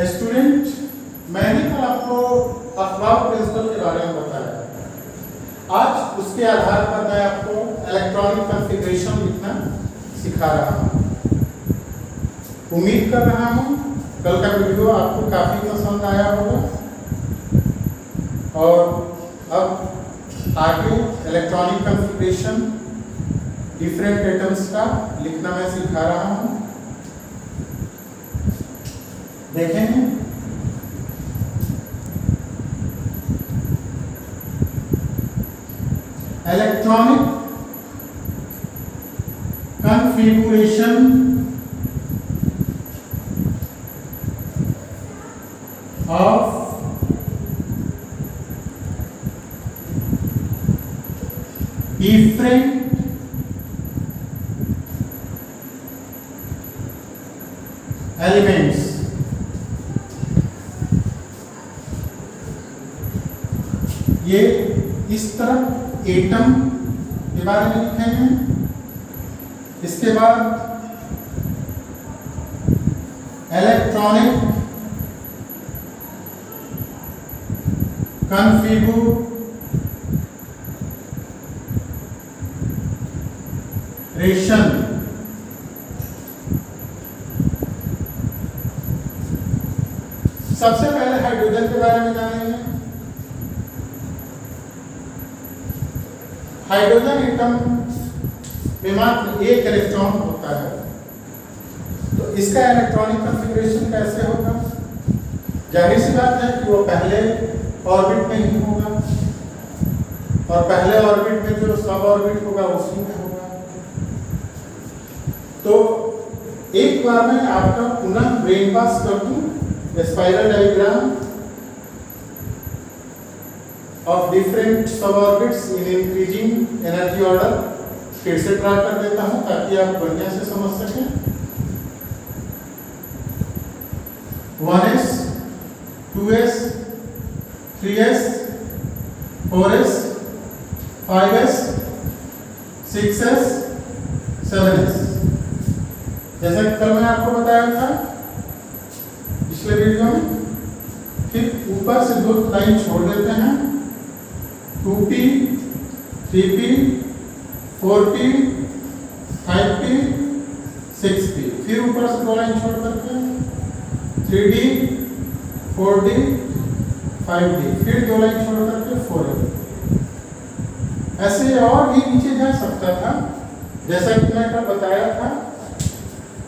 Student, मैंने कल आपको अखबार प्रिंसिपल के बारे में बताया। आज उसके आधार पर मैं आपको इलेक्ट्रॉनिक कॉन्फ़िगरेशन लिखना सिखा रहा हूँ। उम्मीद कर रहा हूँ कल का वीडियो आपको काफ़ी पसंद आया होगा और अब आगे इलेक्ट्रॉनिक कॉन्फ़िगरेशन डिफरेंट एटम्स का लिखना मैं सिखा रहा हूँ। देखेंगे electronic configuration of different elements। ये इस तरफ एटम के बारे में लिखेंगे। इसके बाद इलेक्ट्रॉनिक कॉन्फ़िगरेशन सबसे पहले हाइड्रोजन के बारे में जानेंगे। हाइड्रोजन एटम में मात्र एक इलेक्ट्रॉन होता है, तो इसका इलेक्ट्रॉनिक कॉन्फ़िगरेशन कैसे होगा? जाहिर सी बात है कि वो पहले ऑर्बिट में ही होगा और पहले ऑर्बिट में जो सब ऑर्बिट होगा उसी में होगा। तो एक बार मैं आपका पुनः ब्रेन पास कर दूं स्पाइरल डायग्राम ऑफ डिफरेंट सब orbits in increasing energy order. फिर से ट्राई कर देता हूं ताकि आप बढ़िया से समझ सकें। 1s 2s 3s 4s 5s 6s 7s। जैसा कि कल मैंने आपको बताया था पिछले वीडियो में। फिर ऊपर से दो लाइन छोड़ देते हैं, 2p 3p 4p 5p 6p। फिर ऊपर से दो लाइन छोड़ करके 3d 4d 5d, फिर दो लाइन छोड़ करके 4d। ऐसे और भी नीचे जा सकता था। जैसा कि मैंने बताया था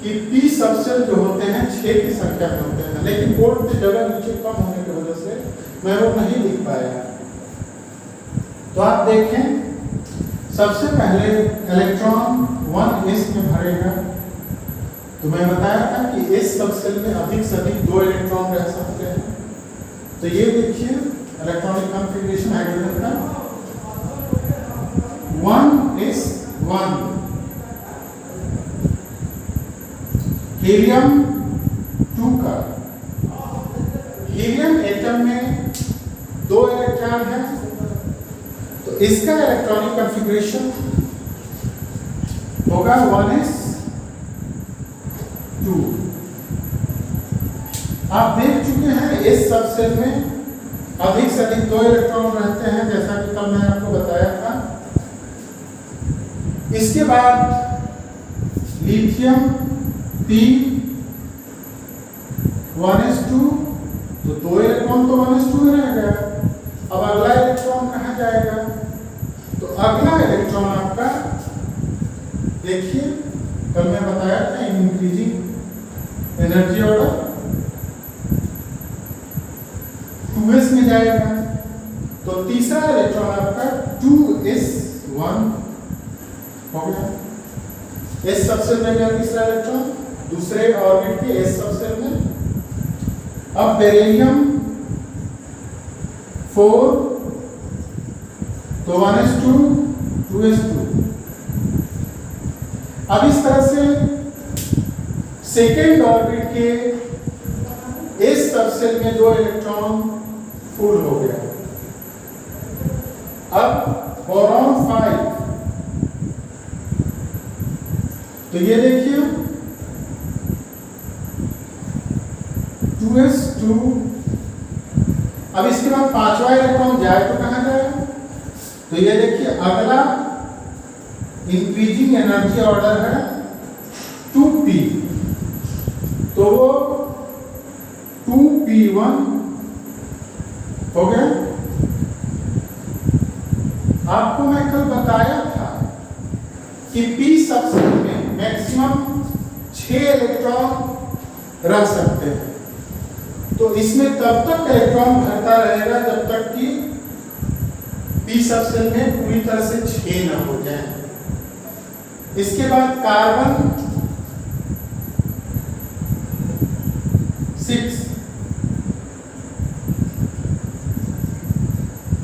कि p सबसेल जो होते हैं 6 की संख्या में होते हैं, लेकिन बोर्ड की जगह नीचे कम होने की वजह से मैं वो नहीं लिख पाया। तो आप देखें, सबसे पहले इलेक्ट्रॉन 1s में भरेगा। तो मैं बताया था कि s सबसेल में अधिक से अधिक 2 इलेक्ट्रॉन रह सकते हैं। तो ये देखिए इलेक्ट्रॉनिक कॉन्फ़िगरेशन हाइड्रोजन का 1s1। हीलियम 2 का, हीलियम एटम में 2 इलेक्ट्रॉन है, तो इसका इलेक्ट्रॉनिक कॉन्फ़िगरेशन होगा 1s2। आप देख चुके हैं इस सबसेल में अधिक से अधिक 2 इलेक्ट्रॉन रहते हैं, जैसा कि कल मैंने आपको बताया था। इसके बाद लिथियम 3 1s2, तो 2 इलेक्ट्रॉन तो 1s2 रहेगा। अब अगला इलेक्ट्रॉन कहाँ जाएगा? तो अगला इलेक्ट्रॉन आपका देखिए कल मैं बताया था इंक्रीजिंग एनर्जी ऑर्डर 2s में जाएगा। तो तीसरा इलेक्ट्रॉन आपका 2s1 हो गया। s सबसेल में गया तीसरा इलेक्ट्रॉन दूसरे ऑर्बिट के s सबसेल में। अब बेरिलियम 4, तो 1s2 2s2। अब इस तरह से सेकेंड ऑर्बिट के s सबसेल में 2 इलेक्ट्रॉन फुल हो गया। अब बोरॉन 5, तो ये देखिए 2s2। अब इसके बाद पांचवा इलेक्ट्रॉन जाए तो कहां जाएगा? तो ये देखिए अगला इंक्रीजिंग एनर्जी ऑर्डर है 2p, तो वो 2p1 हो गया। आपको मैं कल बताया था कि p सबसेल में मैक्सिमम 6 इलेक्ट्रॉन रख सकते हैं, तो इसमें तब तक इलेक्ट्रॉन भरता रहेगा जब तक कि p सबसेल में पूरी तरह से 6 ना हो जाए। इसके बाद carbon 6,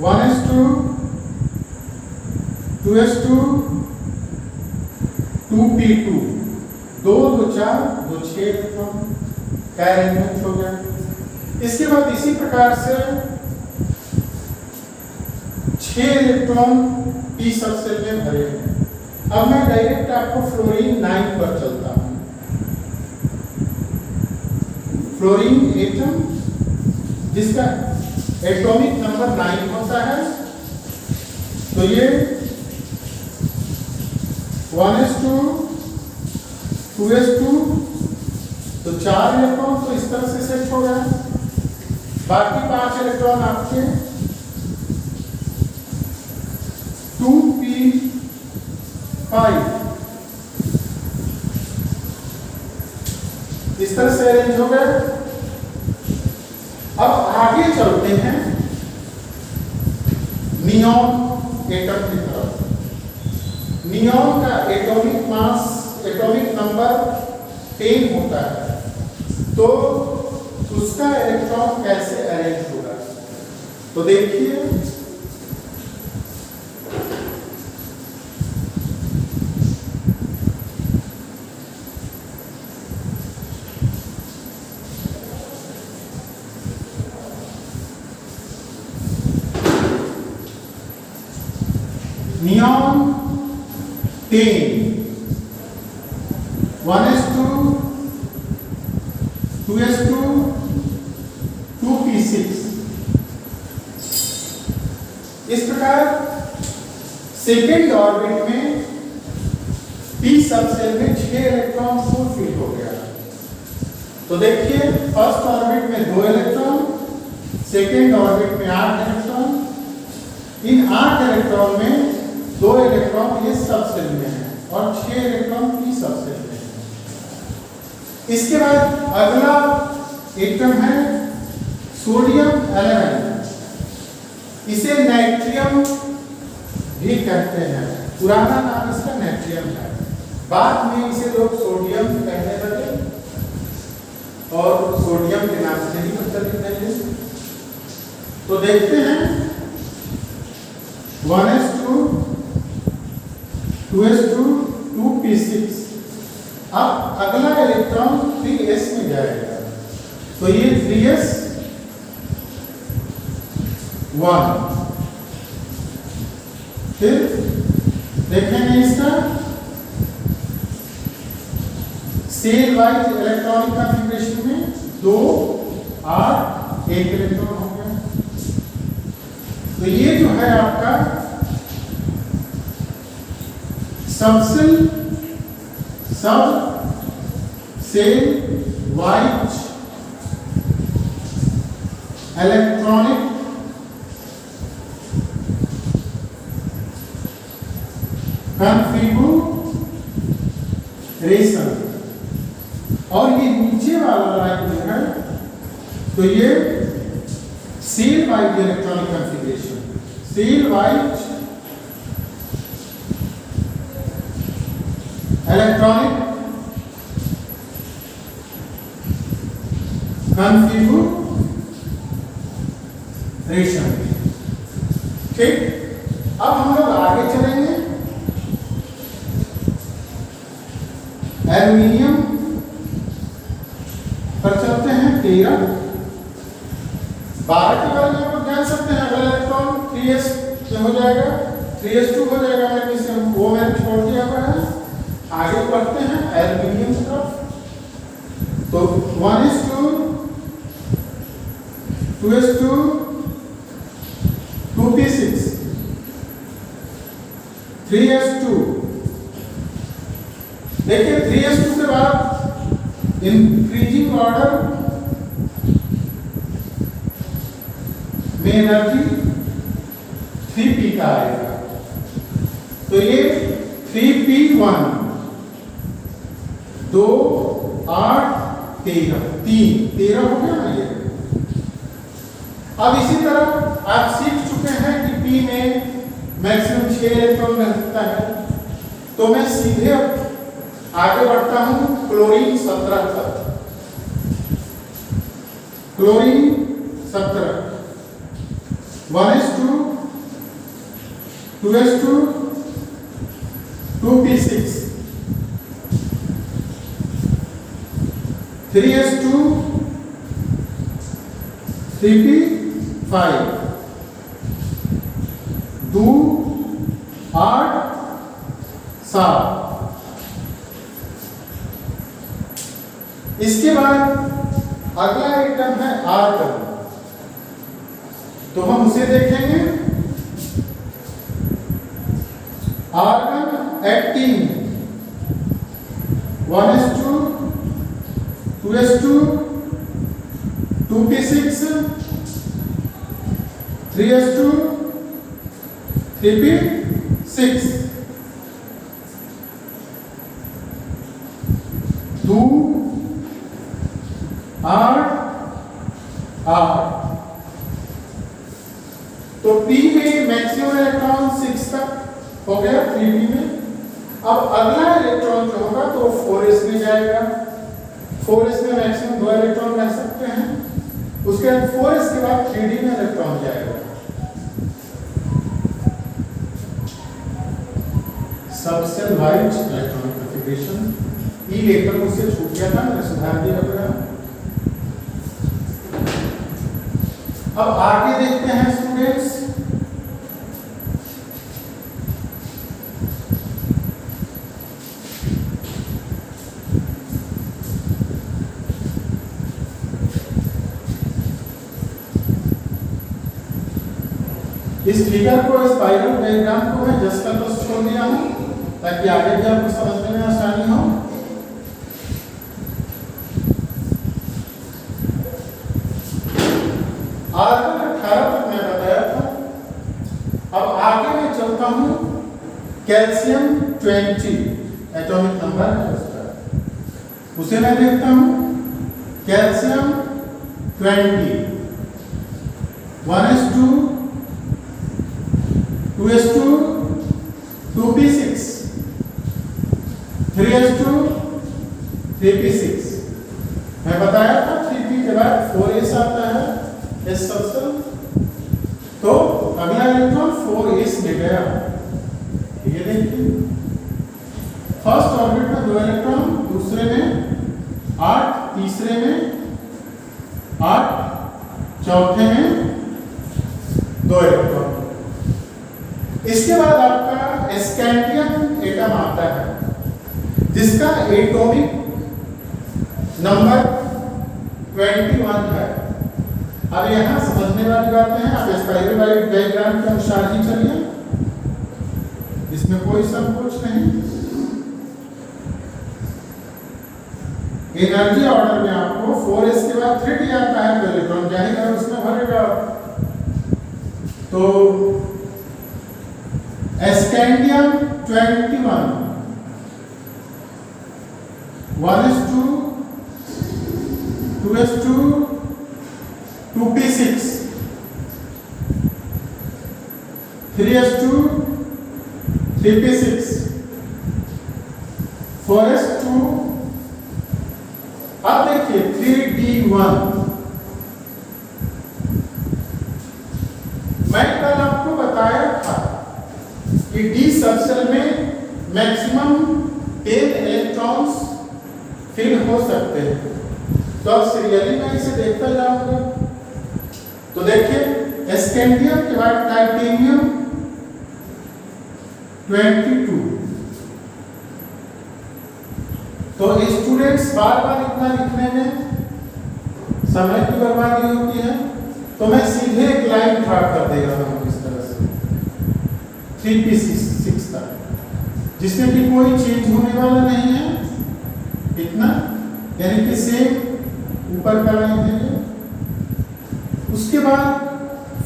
1s2, 2s2, 2p2, 2 2 4 2 6 electron का अरेंजमेंट हो गया। इसके बाद इसी प्रकार से 6 इलेक्ट्रॉन p सबसेल में भरे हैं। अब मैं डायरेक्ट आपको फ्लोरीन 9 पर चलता हूं। फ्लोरीन एटम जिसका एटॉमिक नंबर 9 होता है, तो ये 1s2, 2s2, तो 4 इलेक्ट्रॉन तो इस तरह से सेट हो गया। बाकी 5 इलेक्ट्रॉन आपके 2p5 इस तरह से अरेंज हो गए। अब आगे चलते हैं नियॉन एटम की तरफ। नियॉन का एटॉमिक मास, एटॉमिक नंबर 10 होता है, तो उसका इलेक्ट्रॉन कैसे अरेंज होगा? तो देखिए नियॉन 10, 1s2, 2s2, 2p6। इस प्रकार सेकेंड ऑर्बिट में p सबसेल में 6 इलेक्ट्रॉन फुलफिल हो गया। तो देखिए फर्स्ट ऑर्बिट में 2 इलेक्ट्रॉन, सेकेंड ऑर्बिट में 8 इलेक्ट्रॉन। इन 8 इलेक्ट्रॉन में 2 इलेक्ट्रॉन ये सबसेल में है और 6 इलेक्ट्रॉन p सबसेल में है। इसके बाद अगला एटम है सोडियम 11, इसे नाइट्रियम भी कहते हैं, पुराना नाम इसका नाइट्रियम है, बाद में इसे लोग सोडियम कहने लगे और सोडियम के नाम से ही प्रचलित है। तो देखते हैं 1s2, 2s2, 2p6। अब अगला इलेक्ट्रॉन 3s में जाएगा, तो ये 3s 1। फिर देखेंगे इसका सेल वाइज इलेक्ट्रॉनिक कॉन्फ़िगरेशन में 2 8 1 इलेक्ट्रॉन हो गया। तो ये जो है आपका सबसेल सब सेल वाइज इलेक्ट्रॉनिक कॉन्फ़िगरेशन। और ये नीचे वाला लाइन जो है, तो ये shell wise electronic configuration, shell wise electronic configuration. ठीक, अब हम लोग आगे चलेंगे। एल्यूमिनियम पर चलते हैं 13, 12 के बारे में आप जान सकते हैं। अगला इलेक्ट्रॉन 3s हो जाएगा, 3s2 हो जाएगा, मैंने इसे वो मैंने छोड़ दिया हुआ है। आगे बढ़ते हैं एल्यूमिनियम की तरफ। तो 1s2, 2s2 2p6 3s2। देखिए 3s2 के बाद इंक्रीजिंग ऑर्डर में एनर्जी 3p का आएगा, तो ये 3p1 2 8 13 हो गया ना ये। अब इसी तरह आप सीख चुके हैं कि p में मैक्सिमम 6 इलेक्ट्रॉन रह सकता है, तो मैं सीधे आगे बढ़ता हूं क्लोरीन 17 तक। Chlorine 17 1s2 2s2 2p6 3s2 3p5 2 8 7। इसके बाद अगला आइटम है आर्गन, तो हम उसे देखेंगे। Argon 18 1s2 2s2 2p6 3s2 3p6 2 8 8। तो p में मैक्सिमम इलेक्ट्रॉन 6 तक हो गया 3p में। अब अगला इलेक्ट्रॉन जो होगा तो 4s में जाएगा। 4s में मैक्सिमम 2 इलेक्ट्रॉन रह सकते हैं। उसके बाद 4s के बाद 3d में इलेक्ट्रॉन जाएगा। सबसेल वाइज इलेक्ट्रॉनिक कॉन्फ़िगरेशन ई लेकर मुझसे छूट गया था, मैंने सुधार दिया अपना। अब आगे देखते हैं स्टूडेंट्स, इस फिगर को, स्पाइरल डायग्राम को मैं जस्ट का तो छोड़ दिया हूं ताकि आगे भी आपको समझने में आसानी हो। आर्गन 18 तक मैं बताया था। अब आगे मैं चलता हूं कैल्शियम 20 एटॉमिक नंबर है उसका, उसे मैं देखता हूं। Calcium 20 1s2 2s2 2p6 3s2 3p6। मैं बताया था 3p के बाद 4s आता है s सबसेल, तो अगला इलेक्ट्रॉन 4s में गया। ये देखिए फर्स्ट ऑर्बिट में 2 इलेक्ट्रॉन, दूसरे में 8, तीसरे में 8, चौथे में 2 इलेक्ट्रॉन। इसके बाद आपका स्कैंडियम एटम आता है जिसका एटॉमिक नंबर 21 है। अब यहां समझने वाली बातें हैं, आप स्पाइरल डायग्राम के अनुसार ही चलिए, इसमें कोई संकोच नहीं। एनर्जी ऑर्डर में आपको 4s के बाद 3d आता है, तो इलेक्ट्रॉन जाएगा उसमें भरेगा। तो scandium 21 1s2 2s2 2p6 3s2 3p6 4s2। अब देखिए 3d1। मैं कल आपको बताया था कि डी सबसेल में मैक्सिमम 10 इलेक्ट्रॉन्स फिल हो सकते हैं। तो अब सीरियली मैं इसे देखता जाऊंगा। तो देखिए स्कैंडियम के बाद टाइटेनियम 22। तो स्टूडेंट्स बार बार इतना लिखने में समय की बर्बादी होती है, तो मैं सीधे एक लाइन ड्रा कर दे रहा हूं इस तरह से 3p6 तक, जिसमें कि कोई चेंज होने वाला नहीं है, इतना, यानी कि सेम ऊपर का लाइन है। उसके बाद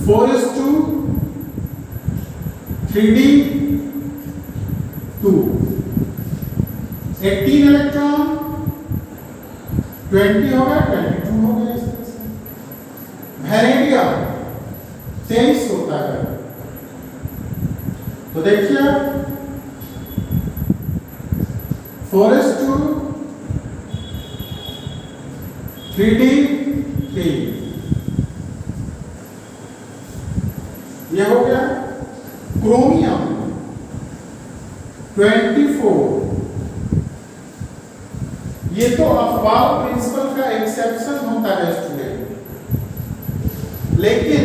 4s2 3d2 18 इलेक्ट्रॉन 20 हो गया, 22 हो गया। इस तरह से वैलेडियम 23 होता है। तो देखिए 4s2 3d3 ये हो गया। क्रोमियम 24, ये तो अफवाह प्रिंसिपल का एक्सेप्शन होता है स्टूडेंट, लेकिन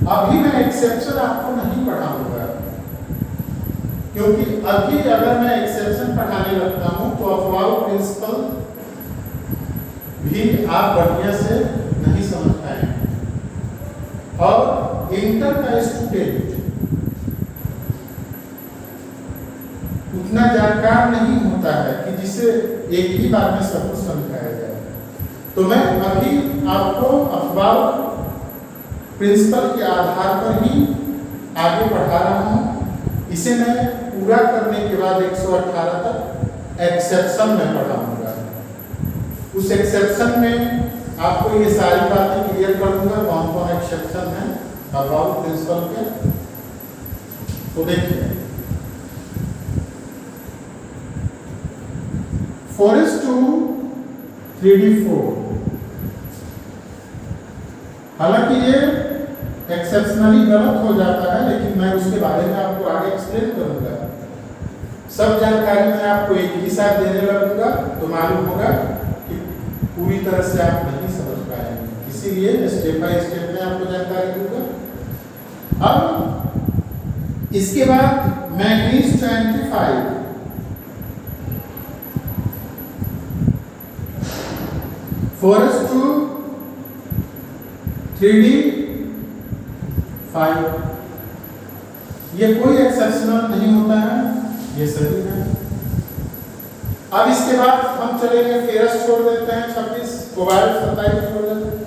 अभी मैं एक्सेप्शन आपको नहीं पढ़ाऊंगा, क्योंकि अभी अगर मैं एक्सेप्शन पढ़ाने लगता हूं तो अफवाह प्रिंसिपल भी आप बढ़िया से नहीं समझ पाएंगे, और इंटर का स्टूडेंट उतना जानकार नहीं होता है कि जिसे एक ही बार में सब कुछ समझाया जाए। तो मैं अभी आपको अखबार प्रिंसिपल के आधार पर ही आगे बढ़ा रहा हूं। इसे मैं पूरा करने के बाद 118 तक एक्सेप्शन में पढ़ाऊंगा। उस एक्सेप्शन में आपको ये सारी बातें क्लियर कर दूंगा, कौन कौन एक्सेप्शन है अखबार प्रिंसिपल के। तो देखिए 4s2 3d4, हालांकि ये एक्सेप्शनली गलत हो जाता है, लेकिन मैं उसके बारे में आपको आगे एक्सप्लेन करूंगा। सब जानकारी मैं आपको एक ही साथ देने लगूंगा तो मालूम होगा कि पूरी तरह से आप नहीं समझ पाएंगे, इसीलिए स्टेप बाय स्टेप में आपको जानकारी दूंगा। अब इसके बाद मैग्नीज 25 4s2 3d5, ये कोई एक्सेप्शनल नहीं होता है, ये सही है। अब इसके बाद हम चलेंगे, फेरस छोड़ देते हैं 26, कोबाल्ट 27 छोड़ देते हैं,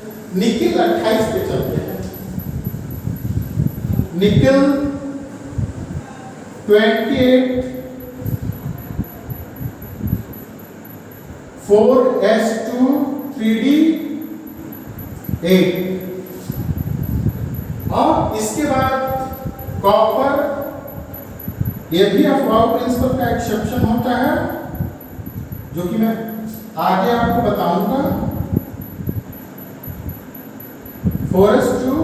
निकिल 28 पे चलते हैं। निकिल 28 4s2 3d8, और इसके बाद कॉपर, ये भी अफवाह प्रिंसिपल का एक्सेप्शन होता है, जो कि मैं आगे आपको बताऊंगा। 4s2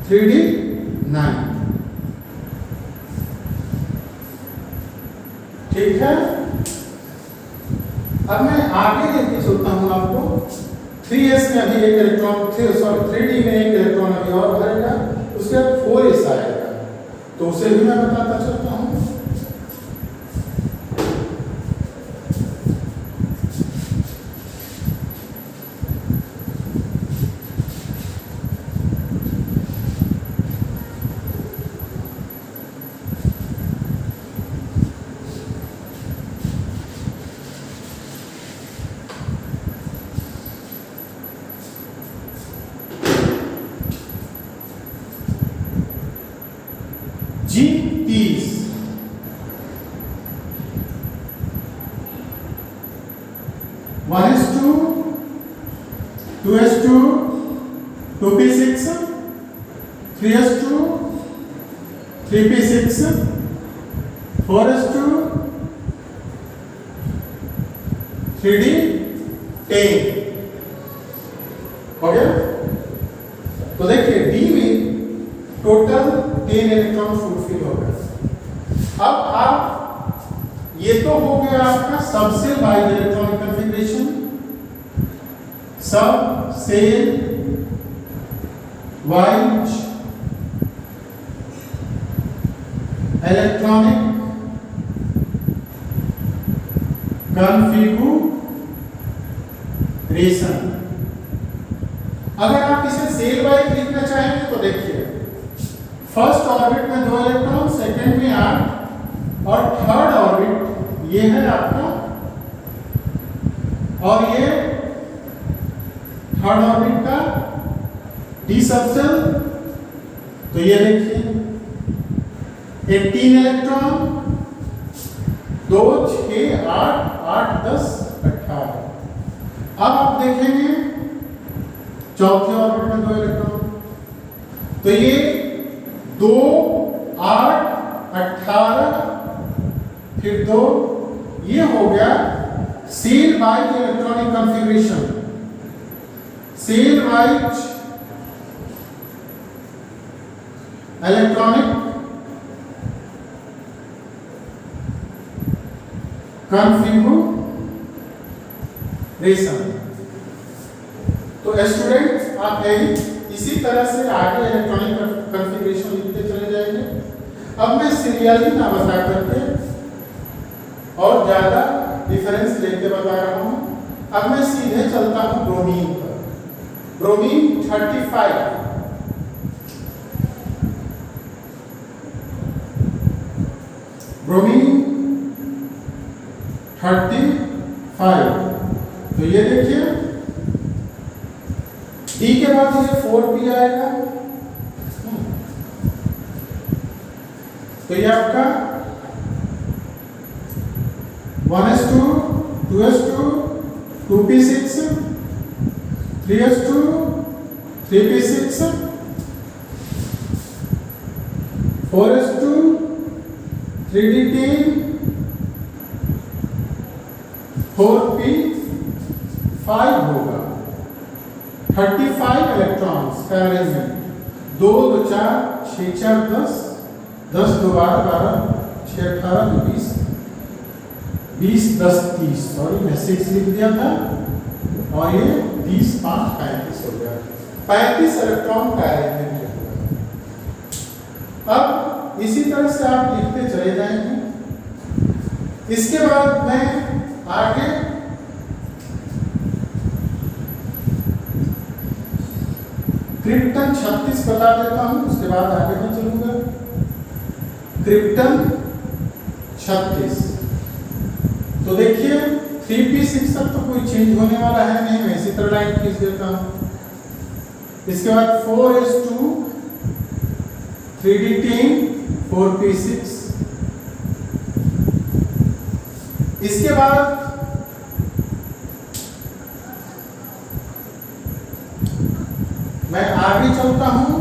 3d9, ठीक है। अब मैं आगे लेके चलता हूं आपको। 3s में अभी एक इलेक्ट्रॉन, 3d में एक इलेक्ट्रॉन अभी और भरेगा, उसके बाद 4s आएगा, तो उसे भी मैं बताता चलता हूं। G30 1s2 2s2 2p6 3s2 3p6 4s2 3d10 हो गया। तो देखिए डी में टोटल 10 इलेक्ट्रॉन फुलफिल हो गए। अब आप, ये तो हो गया आपका सब सेल बाई इलेक्ट्रॉनिक कॉन्फ़िगरेशन, सब सेल वाइज इलेक्ट्रॉनिक कॉन्फ़िगरेशन। अगर आप इसे सेल वाइज लिखना चाहेंगे तो देखिए, फर्स्ट ऑर्बिट में 2 इलेक्ट्रॉन, सेकंड में 8 और थर्ड ऑर्बिट ये है आपका, और ये थर्ड ऑर्बिट का डी सबसेल। तो ये देखिए 18 इलेक्ट्रॉन, 2 6 8 8 10 18। अब आप देखेंगे चौथे ऑर्बिट में 2 इलेक्ट्रॉन, तो ये 2 8 18 फिर 2, ये हो गया shell wise electronic configuration. Shell wise electronic configuration. तो स्टूडेंट्स आप यही इसी तरह से आगे इलेक्ट्रॉनिक कॉन्फ़िगरेशन लिखते चले जाएंगे। अब मैं सीरियली ना बता करके और ज्यादा डिफरेंस लेके बता रहा हूं। अब मैं सीधे चलता हूं ब्रोमीन पर। Bromine 35, bromine 35। तो ये देखिए डी के बाद ये 4p आएगा, तो ये आपका 1s2 2s2 2p6 3s2 3p6 4s2 3d10 4p5 होगा। 35 इलेक्ट्रॉन्स का अरेंजमेंट, 2 2 4 6 4 10 10 2 12 12 6 18 2 20 20 10 30, सॉरी मैं 6 लिख दिया था, और ये 20 5 35 हो गया। 35 इलेक्ट्रॉन का अरेंजमेंट है। अब इसी तरह से आप लिखते चले जाएंगे। इसके बाद मैं आगे क्रिप्टन 36 बता देता हूं, उसके बाद आगे मैं चलूंगा। क्रिप्टन 36, तो देखिए 3p6 तक तो कोई चेंज होने वाला है नहीं, मैं इसी तरह लाइन खींच देता हूं। इसके बाद 4s2 3d10 4p6। इसके बाद मैं आगे चलता हूं।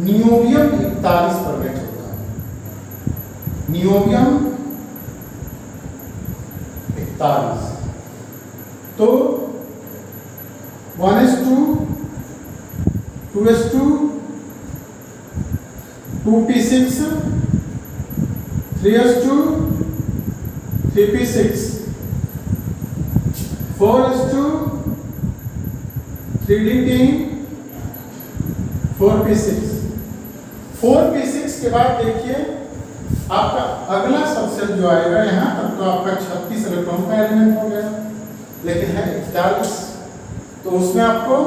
नियोबियम 41 पर मैं चलता हूं। नियोबियम 41, तो 1s2 2s2 2p6 3s2 3p6 4s2 3d10 4p6। 4p6 के बाद देखिए आपका अगला सबसेट जो आएगा, यहां तक तो आपका 36 इलेक्ट्रॉन का एलिमेंट हो गया, लेकिन है 41, तो उसमें आपको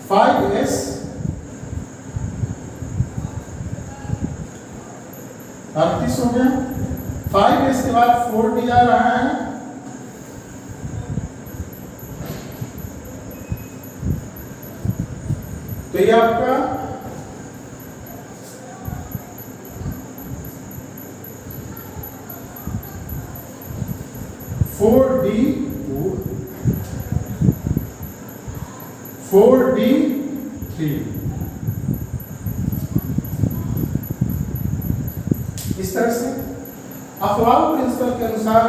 5s 38 हो गया। 5s के बाद 4d आ रहा है, तो ये आपका 4d3। इस तरह से अफवाह प्रिंसिपल के अनुसार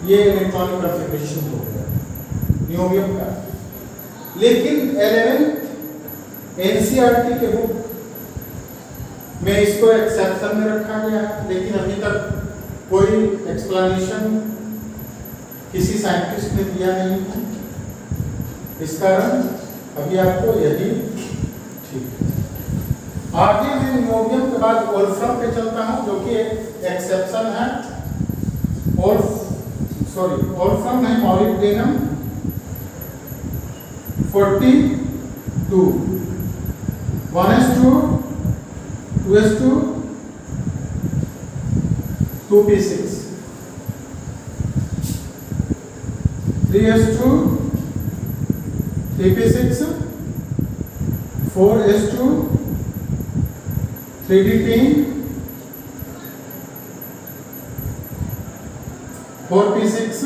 ये इलेक्ट्रॉनिक कॉन्फ़िगरेशन हो गया नियोबियम का। लेकिन 11th एनसीईआरटी के बुक में इसको एक्सेप्शन में रखा गया है, लेकिन अभी तक कोई एक्सप्लेनेशन किसी साइंटिस्ट ने दिया नहीं है। इस कारण अभी आपको यही ठीक है। आगे मैं नियोबियम के बाद वोल्फ्राम पे चलता हूं, जो कि एक एक्सेप्शन है। वोल्फ्राम नहीं, molybdenum 42 1s2 2s2 2p6 3s2 3p6 4s2 3d10 4p6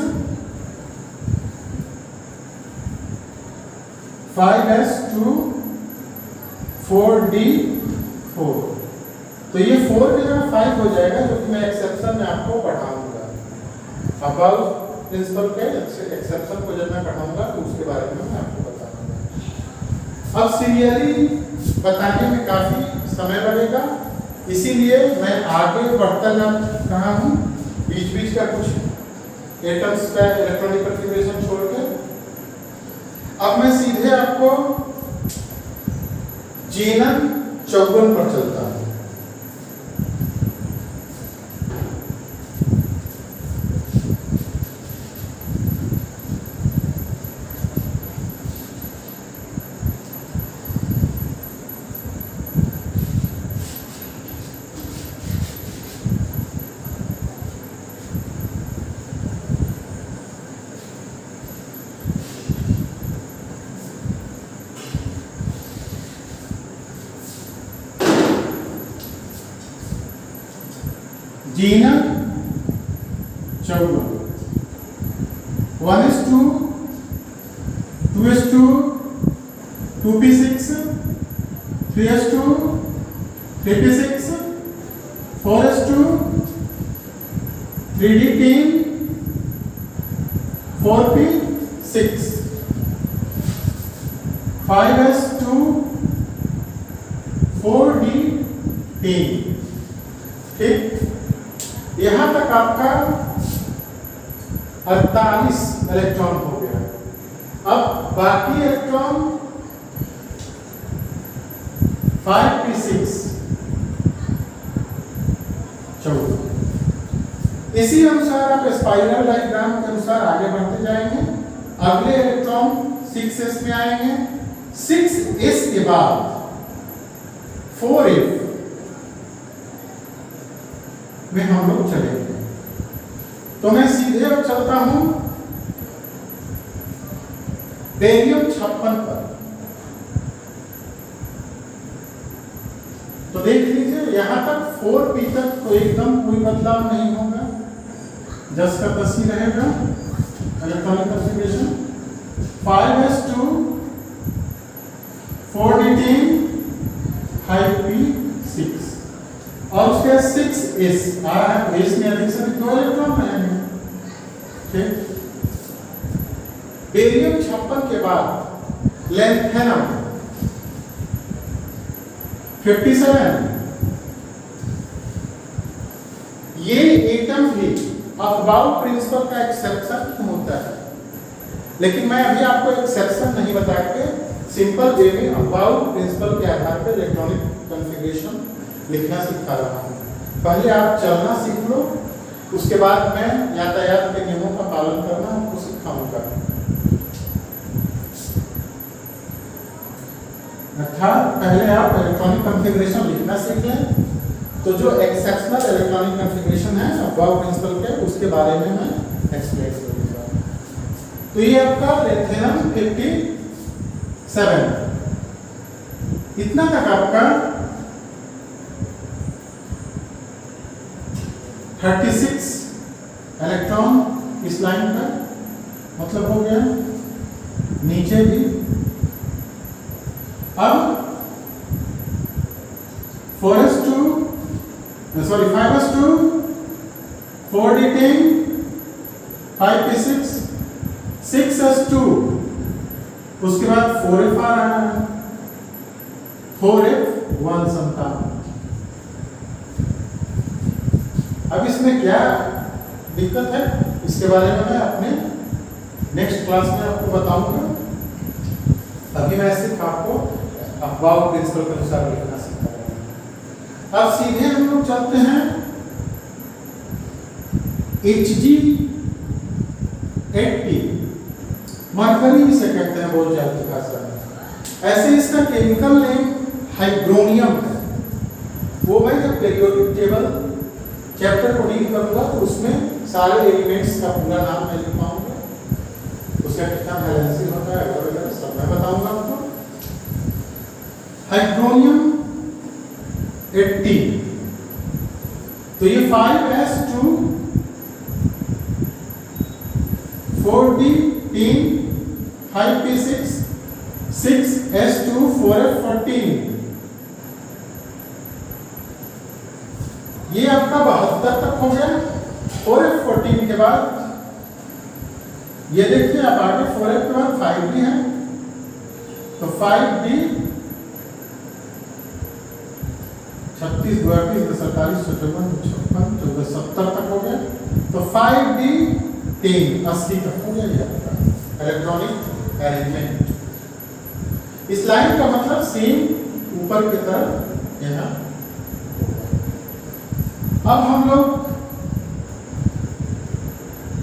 5s2 4d4। तो ये 4 की जगह 5 हो जाएगा, जो कि मैं एक्सेप्शन में आपको पढ़ाऊंगा। अबाउट प्रिंसिपल के एक्सेप्शन को जब मैं पढ़ाऊंगा तो उसके बारे में मैं आपको बताऊंगा। अब सीरियली बताने में काफी समय लगेगा, इसीलिए मैं आगे बढ़ता जा रहा हूं, बीच बीच का कुछ एटम्स का इलेक्ट्रॉनिक कॉन्फ़िगरेशन छोड़ के। अब मैं सीधे आपको जेनन 54 पर चलता हूं। जेनन 54 1s2 2s2 2p6 3s2 3p6 4s2 3d10 4p6 5s2 4d10। ठीक, यहां तक आपका 48 इलेक्ट्रॉन हो गया। अब बाकी इलेक्ट्रॉन 5p6 14। इसी अनुसार आप स्पाइरल डायग्राम के अनुसार आगे बढ़ते जाएंगे। अगले इलेक्ट्रॉन 6s में आएंगे। 6s के बाद 4f में हम लोग चलेंगे। तो मैं सीधे अब चलता हूं बेरियम 56 पर। तो देख लीजिए, यहां तक 4p तक तो एकदम कोई बदलाव नहीं होगा, जस का तस ही रहेगा electronic configuration. 5s2 4d10 5p6 और उसके 6s आ रहा है। s में अधिक से अधिक 2 इलेक्ट्रॉन रहेंगे। ठीक, बेरियम 56 के बाद लैंथेनम 57। ये एटम भी अफबाउ प्रिंसिपल का एक्सेप्शन होता है, लेकिन मैं अभी आपको एक्सेप्शन नहीं बता के सिंपल वे में अफबाउ प्रिंसिपल के आधार पर इलेक्ट्रॉनिक कॉन्फ़िगरेशन लिखना सिखा रहा हूं। पहले आप चलना सीख लो, उसके बाद मैं यातायात के नियमों का पालन करना आपको सिखाऊंगा। अर्थात पहले आप इलेक्ट्रॉनिक कॉन्फ़िगरेशन लिखना सीख लें, तो जो एक्सेप्शनल इलेक्ट्रॉनिक कॉन्फ़िगरेशन है अफबाउ प्रिंसिपल के, उसके बारे में मैं एक्सप्लेन करूंगा। तो ये आपका लैंथेनम 57, इतना तक आपका 36 इलेक्ट्रॉन इस लाइन का मतलब हो गया। नीचे भी अब 5s2 4d10 5p6 6s2, उसके बाद 4f आ रहा है, 4f 157। अब इसमें क्या दिक्कत है, इसके बारे में मैं अपने नेक्स्ट क्लास में आपको बताऊंगा। अभी मैं सिर्फ आपको अफबाउ प्रिंसिपल के अनुसार लिखना सिखा रहा हूं। अब सीधे हम लोग चलते हैं Hg80, मरकरी इसे कहते हैं बोल जाती भाषा में। ऐसे इसका केमिकल नेम हाइड्रोनियम है। वो मैं जब पीरियोडिक टेबल चैप्टर को डील करूंगा तो उसमें सारे एलिमेंट्स का पूरा नाम मैं लिख पाऊंगा, उसका कितना वैलेंसी होता है वगैरह सब मैं बताऊंगा आपको। हाइड्रोनियम 80, तो ये 5s2 4d10 5p6 6s2 4f14, ये आपका 72 तक हो गया। 4f14 के बाद ये देखिए आप आगे 4f के बाद 5d है, तो 5d 36 32 47 57 56 70 तक हो गया, तो 5d 10 80 तक हो गया। ये आपका इलेक्ट्रॉनिक अरेंजमेंट। इस लाइन का मतलब सेम ऊपर की तरफ यहाँ। अब हम लोग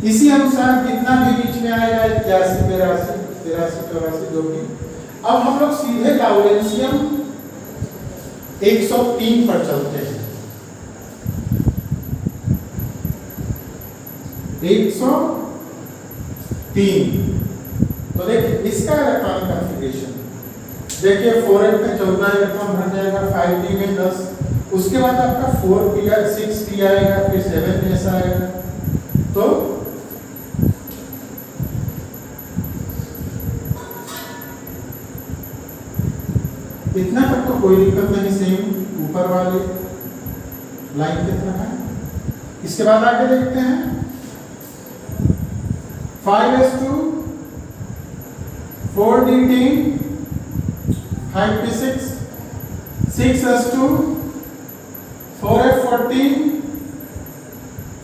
इसी अनुसार जितना भी बीच में आएगा 81 82 83 84 जो भी, अब हम लोग सीधे लाउरेंशियम 103 पर चलते हैं। 103, तो देखिए इसका इलेक्ट्रॉनिक कॉन्फ़िगरेशन देखिए 4f में 14 इलेक्ट्रॉन भर जाएगा, 5d में 10, उसके बाद आपका 4p 6p आएगा, फिर 7s आएगा। तो इतना तक तो कोई दिक्कत नहीं, सेम ऊपर वाले लाइन की तरह है। इसके बाद आगे देखते हैं 5s2 4d10 5p6 6s2 4f14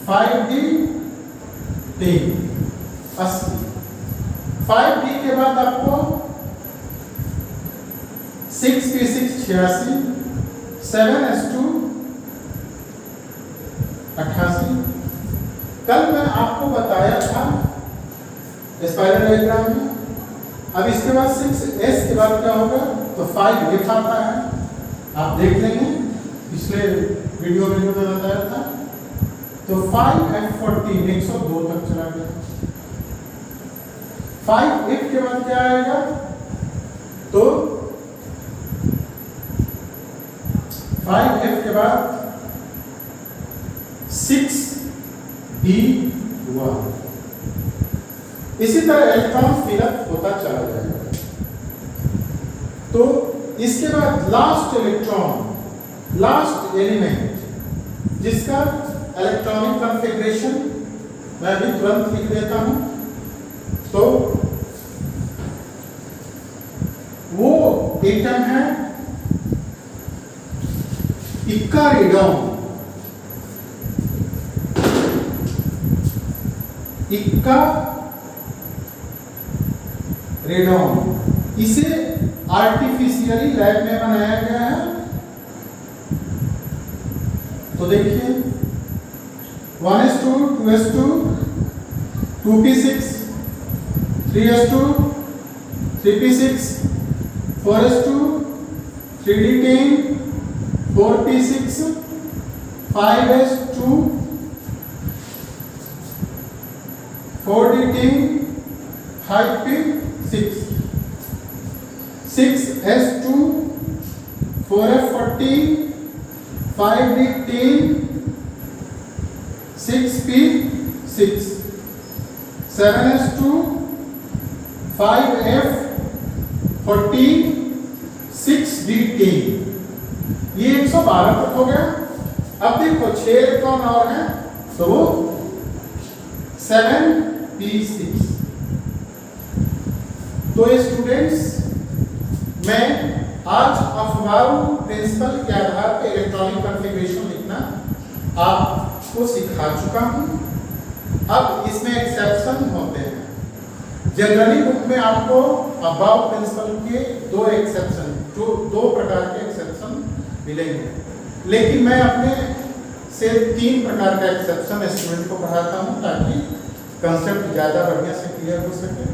5d10 80। 5d के बाद आपको 6p6 86 7s2 88। कल मैं आपको बताया था स्पाइरल डायग्राम में। अब इसके बाद 6s के बाद क्या होगा, तो 5f आता है, आप देख लेंगे पिछले वीडियो में जो मैं बताया था। तो 5f14 102 तक चला गया। 5f के बाद क्या आएगा, तो 5f के बाद 6d1। इसी तरह इलेक्ट्रॉन फिलअप होता चला जाएगा। तो इसके बाद लास्ट इलेक्ट्रॉन, लास्ट एलिमेंट जिसका इलेक्ट्रॉनिक कॉन्फ़िगरेशन मैं अभी तुरंत लिख देता हूं, तो वो एटम है इक्कारेडॉन। इक्कारेडॉन इसे आर्टिफिशियली लैब में बनाया गया है। तो देखिए 1s2 2s2 2p6 3s2 3p6 4s2 3d10 4p6 5s2 4d10 5p6 6s2 4f14 5d10 6p6 7s2 5f14 6d10। ये 112 तक हो गया। अब देखो 6 इलेक्ट्रॉन और हैं, तो वो 7p6। तो स्टूडेंट्स, मैं आज अफवारू प्रिंसिपल के आधार पर इलेक्ट्रॉनिक कॉन्फ़िगरेशन लिखना आपको सिखा चुका हूं। अब इसमें एक्सेप्शन होते हैं। जनरली बुक में आपको अबाव प्रिंसिपल के दो प्रकार के एक्सेप्शन मिलेंगे। लेकिन मैं अपने से 3 प्रकार का एक्सेप्शन स्टूडेंट को पढ़ाता हूँ ताकि कंसेप्ट ज़्यादा बढ़िया से क्लियर हो सके।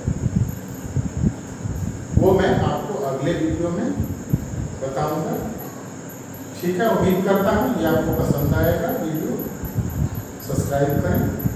वो मैं आपको अगले वीडियो में बताऊंगा। ठीक है, उम्मीद करता हूँ ये आपको पसंद आएगा वीडियो। सब्सक्राइब करें।